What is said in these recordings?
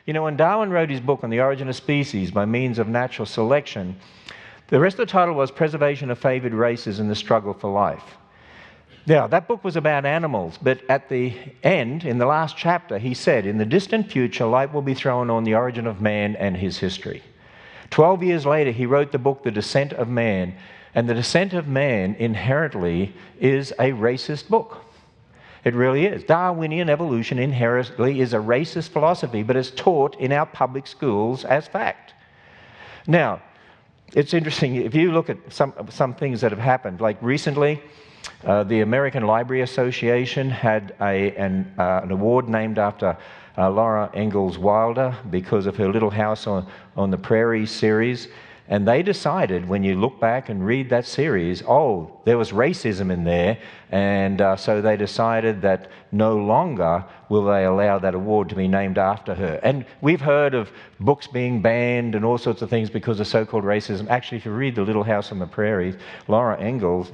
You know, when Darwin wrote his book on the origin of species by means of natural selection, the rest of the title was Preservation of Favoured Races in the Struggle for Life. Now, that book was about animals, but at the end, in the last chapter, he said, in the distant future, light will be thrown on the origin of man and his history. 12 years later, he wrote the book, The Descent of Man, and The Descent of Man inherently is a racist book. It really is. Darwinian evolution inherently is a racist philosophy, but it's taught in our public schools as fact. Now, it's interesting, if you look at some things that have happened, like recently, the American Library Association had an award named after Laura Ingalls Wilder because of her Little House on the Prairie series. And they decided, when you look back and read that series, oh, there was racism in there, and so they decided that no longer will they allow that award to be named after her. And we've heard of books being banned and all sorts of things because of so-called racism. Actually, if you read The Little House on the Prairie, Laura Ingalls,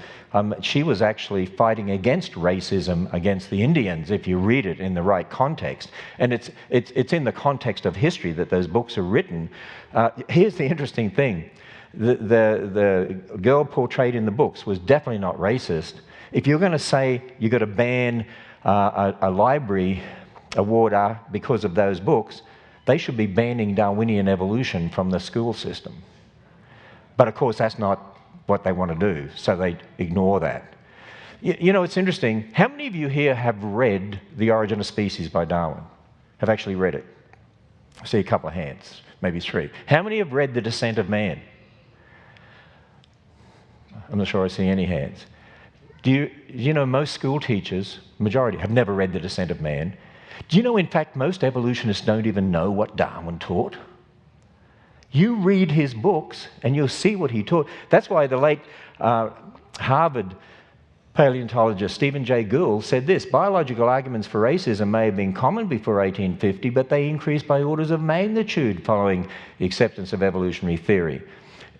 she was actually fighting against racism against the Indians, if you read it in the right context. And it's in the context of history that those books are written. Here's the interesting thing. The girl portrayed in the books was definitely not racist. If you're going to say you've got to ban a library award because of those books, they should be banning Darwinian evolution from the school system. But of course, that's not what they want to do, so they ignore that. You know, it's interesting. How many of you here have read The Origin of Species by Darwin? Have actually read it? I see a couple of hands, maybe 3. How many have read The Descent of Man? I'm not sure I see any hands. Do you know most school teachers, majority, have never read The Descent of Man? Do you know, in fact, most evolutionists don't even know what Darwin taught? You read his books and you'll see what he taught. That's why the late Harvard paleontologist Stephen Jay Gould said this: biological arguments for racism may have been common before 1850, but they increased by orders of magnitude following the acceptance of evolutionary theory.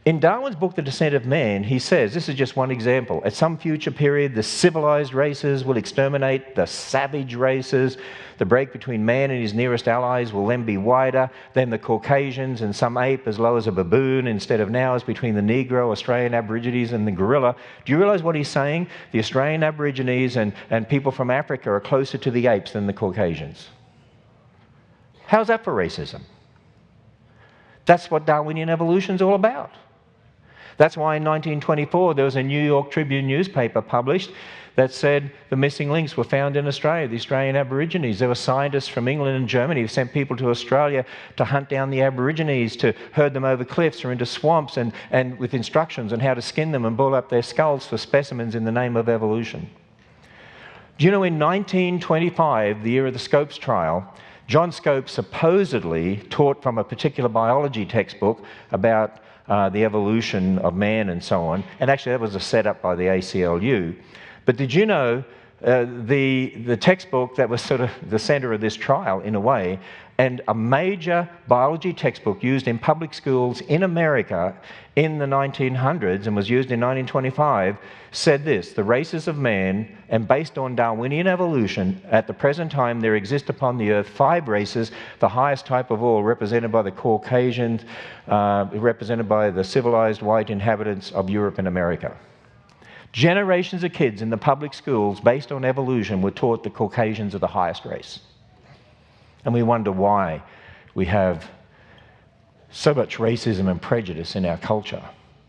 In Darwin's book, The Descent of Man, he says, this is just one example, at some future period, the civilized races will exterminate the savage races. The break between man and his nearest allies will then be wider than the Caucasians and some ape as low as a baboon, instead of now as between the Negro, Australian Aborigines and the gorilla. Do you realize what he's saying? The Australian Aborigines and people from Africa are closer to the apes than the Caucasians. How's that for racism? That's what Darwinian evolution's all about. That's why in 1924 there was a New York Tribune newspaper published that said the missing links were found in Australia, the Australian Aborigines. There were scientists from England and Germany who sent people to Australia to hunt down the Aborigines, to herd them over cliffs or into swamps, and with instructions on how to skin them and boil up their skulls for specimens in the name of evolution. Do you know, in 1925, the year of the Scopes trial, John Scopes supposedly taught from a particular biology textbook about the evolution of man and so on, and actually that was a setup by the ACLU. But did you know the textbook that was sort of the center of this trial in a way, and a major biology textbook used in public schools in America in the 1900s and was used in 1925, said this: the races of man, and based on Darwinian evolution, at the present time there exist upon the earth 5 races, the highest type of all represented by the Caucasians, represented by the civilized white inhabitants of Europe and America. Generations of kids in the public schools, based on evolution, were taught the Caucasians are the highest race. And we wonder why we have so much racism and prejudice in our culture.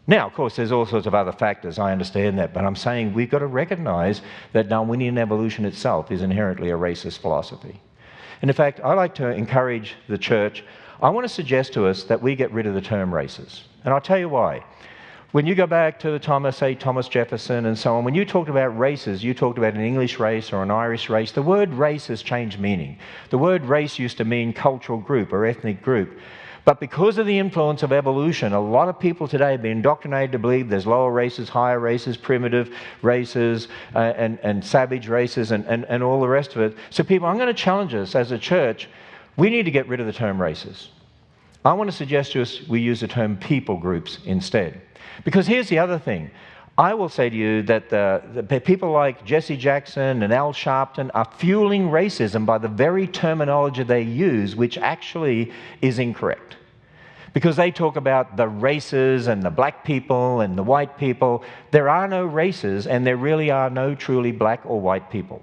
Now, of course, there's all sorts of other factors, I understand that, but I'm saying we've got to recognize that Darwinian evolution itself is inherently a racist philosophy. And in fact, I like to encourage the church, I want to suggest to us that we get rid of the term races. And I'll tell you why. When you go back to Thomas Jefferson and so on, when you talked about races, you talked about an English race or an Irish race. The word race has changed meaning. The word race used to mean cultural group or ethnic group. But because of the influence of evolution, a lot of people today have been indoctrinated to believe there's lower races, higher races, primitive races, and savage races, and all the rest of it. So people, I'm going to challenge us as a church, we need to get rid of the term races. I want to suggest to us we use the term people groups instead. Because here's the other thing. I will say to you that the people like Jesse Jackson and Al Sharpton are fueling racism by the very terminology they use, which actually is incorrect. Because they talk about the races and the black people and the white people. There are no races, and there really are no truly black or white people.